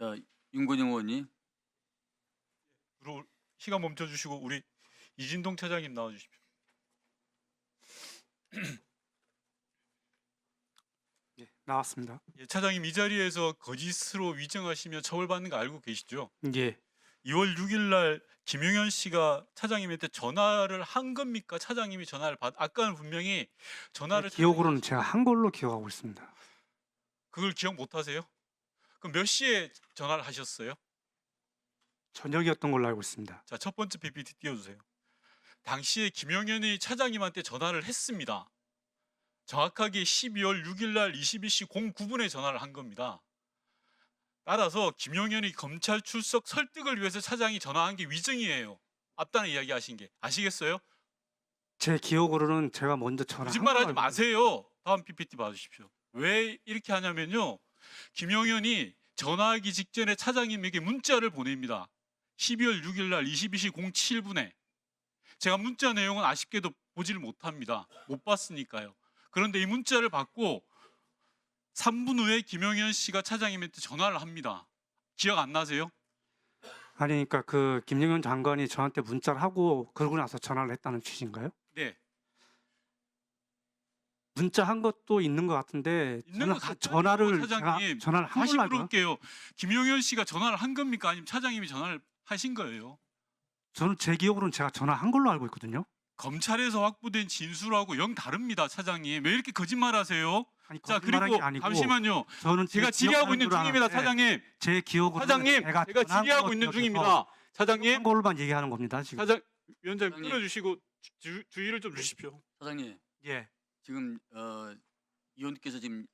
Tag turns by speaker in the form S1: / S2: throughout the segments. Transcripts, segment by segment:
S1: 자, 윤건영 의원님.
S2: 시간 멈춰 주시고 우리 이진동 차장님 나와 주십시오.
S3: 예, 나왔습니다.
S2: 예, 차장님 이 자리에서 거짓으로 위증하시며 처벌받는 거 알고 계시죠?
S3: 예,
S2: 2월 6일 날 김용현 씨가 차장님한테 전화를 한 겁니까? 차장님이 전화를 아까는 분명히 전화를
S3: 기억으로는 제가 한 걸로 기억하고 있습니다.
S2: 그걸 기억 못 하세요? 그럼 몇 시에 전화를 하셨어요?
S3: 저녁이었던 걸로 알고 있습니다.
S2: 자, 첫 번째 PPT 띄워주세요. 당시에 김용현이 차장님한테 전화를 했습니다. 정확하게 12월 6일 날 22시 09분에 전화를 한 겁니다. 따라서 김용현이 검찰 출석 설득을 위해서 차장이 전화한 게 위증이에요. 앞단에 이야기하신 게. 아시겠어요?
S3: 제 기억으로는 제가 먼저 전화한
S2: 거짓말하지
S3: 걸로 알고
S2: 마세요. 다음 PPT 봐주십시오. 왜 이렇게 하냐면요. 김용현이 전화하기 직전에 차장님에게 문자를 보냅니다. 12월 6일 날 22시 07분에. 제가 문자 내용은 아쉽게도 보지를 못합니다. 못 봤으니까요. 그런데 이 문자를 받고 3분 후에 김용현 씨가 차장님한테 전화를 합니다. 기억 안 나세요?
S3: 아니, 그러니까 그 김영현 장관이 저한테 문자를 하고 그러고 나서 전화를 했다는 취지인가요?
S2: 네.
S3: 문자 한 것도 있는 것 같은데
S2: 있는 것 같아요,
S3: 전화를
S2: 차장님.
S3: 제가 전화를 한
S2: 다시
S3: 걸로 알고
S2: 물어볼게요. 김용현 씨가 전화를 한 겁니까? 아니면 차장님이 전화를 하신 거예요?
S3: 저는 제 기억으로는 제가 전화한 걸로 알고 있거든요.
S2: 검찰에서 확보된 진술하고 영 다릅니다, 차장님. 왜 이렇게 거짓말하세요?
S3: 아니,
S2: 자,
S3: 거짓말한
S2: 그리고
S3: 게 아니고
S2: 잠시만요.
S3: 저는
S2: 제가 질의하고 있는 중입니다, 차장님.
S3: 제 기억으로는
S2: 차장님,
S3: 제가
S2: 제가
S3: 전화한
S2: 질의하고
S3: 걸로
S2: 있는
S3: 기억해서
S2: 중입니다. 차장님,
S3: 한 걸로만 얘기하는 겁니다, 지금.
S2: 위원장님
S1: 차장님.
S2: 끊어주시고 주의를 좀 주십시오.
S1: 사장님,
S3: 예,
S1: 지금 의원님께서 지금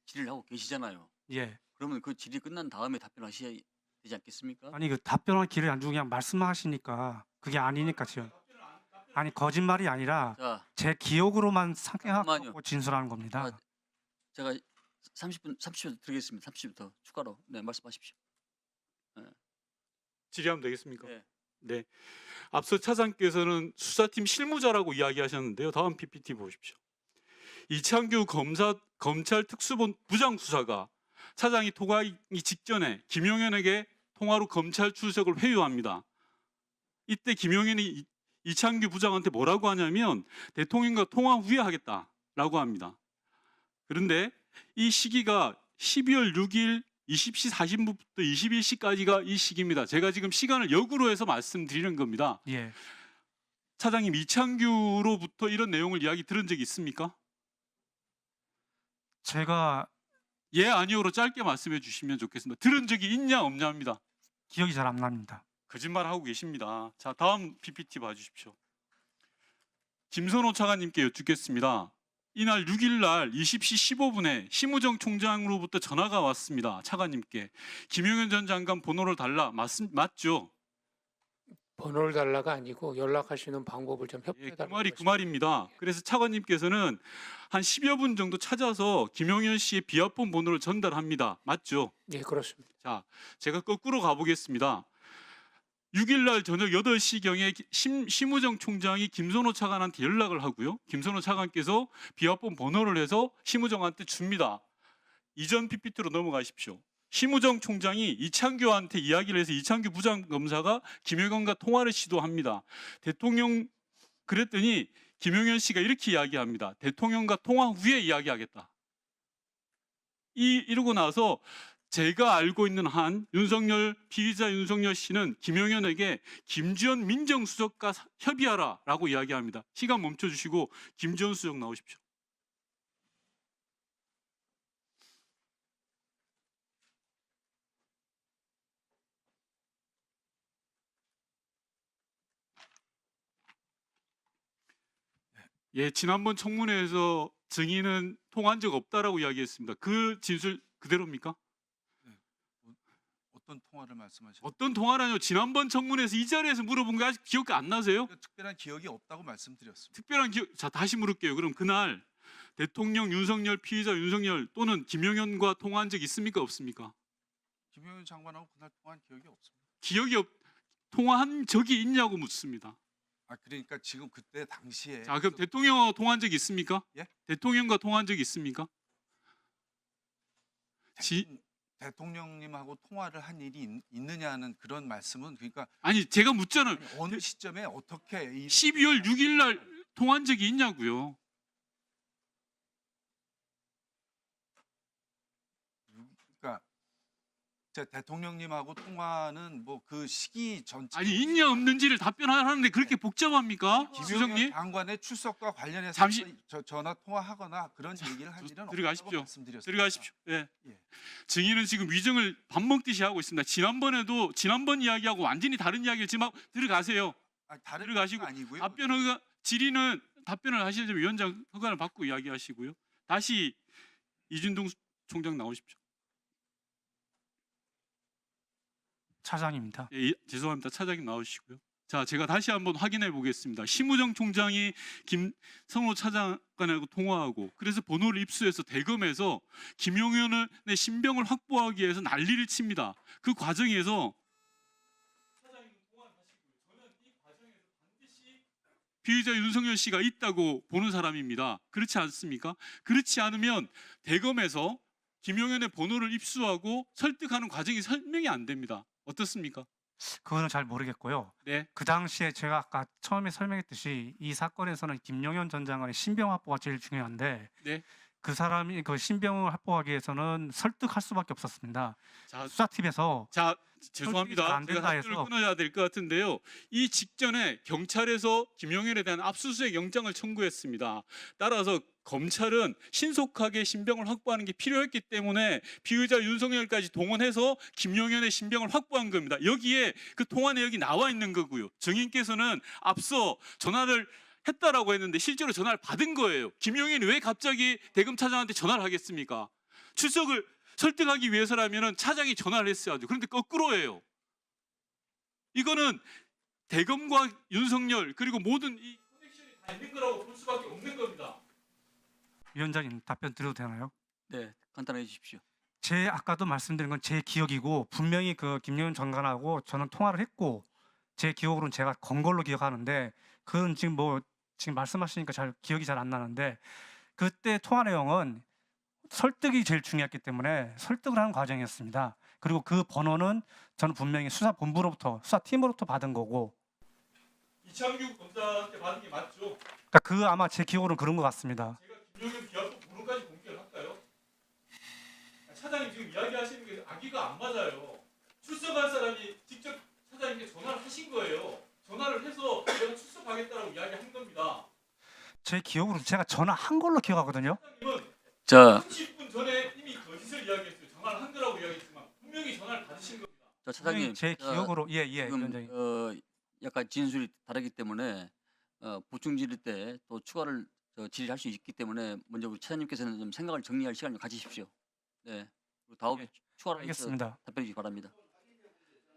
S1: 질의를 하고 계시잖아요.
S3: 예.
S1: 그러면 그 질의 끝난 다음에 답변하셔야 되지 않겠습니까?
S3: 아니, 그 답변할 기회를 안 주고 그냥 말씀하시니까 그게 아니니까 지금. 아니, 거짓말이 아니라
S1: 자,
S3: 제 기억으로만
S1: 잠깐만요.
S3: 생각하고 진술하는 겁니다.
S1: 아, 제가 30초 드리겠습니다. 30초 더 추가로. 네, 말씀하십시오.
S2: 질의하면 되겠습니까?
S1: 네.
S2: 네. 앞서 차장께서는 수사팀 실무자라고 이야기하셨는데요. 다음 PPT 보십시오. 이창규 검찰 특수부장 수사가 차장이 통화하기 직전에 김용현에게 통화로 검찰 출석을 회유합니다. 이때 김용현이 이창규 부장한테 뭐라고 하냐면 대통령과 통화 후에 하겠다라고 합니다. 그런데 이 시기가 12월 6일 20시 40분부터 21시까지가 이 시기입니다. 제가 지금 시간을 역으로 해서 말씀드리는 겁니다.
S3: 예.
S2: 차장님, 이창규로부터 이런 내용을 이야기 들은 적이 있습니까?
S3: 제가
S2: 예, 아니오로 짧게 말씀해 주시면 좋겠습니다. 들은 적이 있냐 없냐입니다.
S3: 기억이 잘 안 납니다.
S2: 거짓말하고 계십니다. 자, 다음 PPT 봐주십시오. 김선호 차관님께 여쭙겠습니다. 이날 6일 날 20시 15분에 심우정 총장으로부터 전화가 왔습니다. 차관님께. 김용현 전 장관 번호를 달라. 맞죠?
S4: 번호를 달라가 아니고 연락하시는 방법을 좀
S2: 예,
S4: 협조해달라고.
S2: 그 말입니다. 그래서 차관님께서는 한 10여 분 정도 찾아서 김용현 씨의 비화폰 번호를 전달합니다. 맞죠?
S4: 예, 그렇습니다.
S2: 자, 제가 거꾸로 가보겠습니다. 6일 날 저녁 8시경에 심우정 총장이 김선호 차관한테 연락을 하고요. 김선호 차관께서 비화폰 번호를 해서 심우정한테 줍니다. 이전 PPT로 넘어가십시오. 심우정 총장이 이창규한테 이야기를 해서 이창규 부장검사가 김용현과 통화를 시도합니다. 대통령 그랬더니 김용현 씨가 이렇게 이야기합니다. 대통령과 통화 후에 이야기하겠다. 이러고 나서 제가 알고 있는 한 피의자 윤석열 씨는 김용현에게 김지현 민정수석과 협의하라라고 이야기합니다. 시간 멈춰주시고 김지현 수석 나오십시오. 예, 지난번 청문회에서 증인은 통화한 적 없다라고 이야기했습니다. 그 진술 그대로입니까?
S5: 어떤 통화를 말씀하시는
S2: 어떤 통화라뇨? 지난번 청문회에서 이 자리에서 물어본 게 아직 기억 안 나세요?
S5: 특별한 기억이 없다고 말씀드렸습니다.
S2: 특별한 기억. 자, 다시 물을게요. 그럼 그날 대통령 윤석열, 피의자 윤석열 또는 김용현과 통화한 적 있습니까? 없습니까?
S5: 김용현 장관하고 그날 통화한 기억이 없습니다.
S2: 통화한 적이 있냐고 묻습니다.
S5: 그러니까 지금 그때 당시에
S2: 자, 그럼 대통령과 통화한 적 있습니까?
S5: 예?
S2: 대통령과 통화한 적 있습니까?
S5: 대통령님하고 통화를 한 일이 있느냐는 그런 말씀은 그러니까
S2: 아니 제가 묻자는
S5: 아니, 어느 시점에 어떻게
S2: 12월 6일 날 통화한 적이 있냐고요.
S5: 그러니까 제 대통령님하고 통화는 뭐 그 시기 전체
S2: 아니 있냐 없는지를 답변하는데 그렇게 복잡합니까?
S5: 김용현
S2: 수석님?
S5: 장관의 출석과 관련해서
S2: 잠시-
S5: 전화 통화하거나 그런 얘기를 한 일은
S2: 들어가십시오.
S5: 없다고 말씀드렸습니다.
S2: 들어가십시오. 예.
S5: 예.
S2: 증인은 지금 위증을 밥 먹듯이 하고 있습니다. 지난번 이야기하고 완전히 다른 이야기를 지금 하고 들어가세요.
S5: 아니, 다른
S2: 들어가시고
S5: 얘기가 아니고요.
S2: 답변 허가 질의는 답변을 하시려면 위원장 허가를 받고 이야기하시고요. 다시 이준동 총장 나오십시오.
S3: 차장입니다.
S2: 예, 죄송합니다. 차장님 나오시고요. 자, 제가 다시 한번 확인해 보겠습니다. 심우정 총장이 김성호 차장관하고 통화하고 그래서 번호를 입수해서 대검에서 김용현의 신병을 확보하기 위해서 난리를 칩니다. 그 과정에서 차장님 통화를 하시고요. 저는 이 과정에서 반드시 피의자 윤석열 씨가 있다고 보는 사람입니다. 그렇지 않습니까? 그렇지 않으면 대검에서 김용현의 번호를 입수하고 설득하는 과정이 설명이 안 됩니다. 어떻습니까?
S3: 그거는 잘 모르겠고요.
S2: 네.
S3: 그 당시에 제가 아까 처음에 설명했듯이 이 사건에서는 김용현 전 장관의 신병 확보가 제일 중요한데
S2: 네.
S3: 그 사람이 그 신병을 확보하기 위해서는 설득할 수밖에 없었습니다.
S2: 자,
S3: 수사팀에서
S2: 자
S3: 설득이
S2: 죄송합니다.
S3: 잘안
S2: 제가
S3: 된다
S2: 답변을
S3: 해서.
S2: 끊어야 될 것 같은데요. 이 직전에 경찰에서 김용현에 대한 압수수색 영장을 청구했습니다. 따라서 검찰은 신속하게 신병을 확보하는 게 필요했기 때문에 피의자 윤석열까지 동원해서 김용현의 신병을 확보한 겁니다. 여기에 그 통화 내역이 나와 있는 거고요. 증인께서는 앞서 전화를 했다라고 했는데 실제로 전화를 받은 거예요. 김용현이 왜 갑자기 대검 차장한테 전화를 하겠습니까? 출석을 설득하기 위해서라면 차장이 전화를 했어야죠. 그런데 거꾸로예요. 이거는 대검과 윤석열 그리고 모든 이 커넥션이 다 있는 거라고 볼 수밖에 없는 겁니다.
S3: 위원장님 답변 드려도 되나요?
S1: 네, 간단하게 해주십시오.
S3: 제 아까도 말씀드린 건 제 기억이고 분명히 그 김용현 장관하고 저는 통화를 했고 제 기억으로는 제가 건 걸로 기억하는데 그건 지금 지금 말씀하시니까 기억이 잘 안 나는데 그때 통화 내용은 설득이 제일 중요했기 때문에 설득을 하는 과정이었습니다. 그리고 그 번호는 저는 분명히 수사본부로부터 수사팀으로부터 받은 거고
S2: 이창규 검사한테 받은 게 맞죠?
S3: 그러니까 그 아마 제 기억으로는 그런 것 같습니다.
S2: 제가 김용현 비하고 번호까지 공개를 할까요? 차장님 지금 이야기하시는 게 악의가 안 맞아요. 출석한 사람이 직접 차장님께 전화를 하신 거예요. 전화를 해서 내가 출석하겠다라고 이야기한 겁니다.
S3: 제 기억으로 제가 전화한 걸로 기억하거든요.
S2: 차장님은
S1: 자,
S2: 30분 전에 이미 거짓을 이야기했어요. 전화를 한 거라고 이야기했지만 분명히 전화를 받으신 겁니다.
S1: 자 차장님,
S3: 제
S1: 자,
S3: 기억으로 예
S1: 지금
S3: 위원장님.
S1: 약간 진술이 다르기 때문에 보충 질의 때 또 추가를 질의할 수 있기 때문에 먼저 우리 차장님께서는 좀 생각을 정리할 시간을 가지십시오. 네, 그리고 다음에
S2: 예,
S1: 추가로 해서
S3: 알겠습니다.
S1: 답변해 주시기 바랍니다.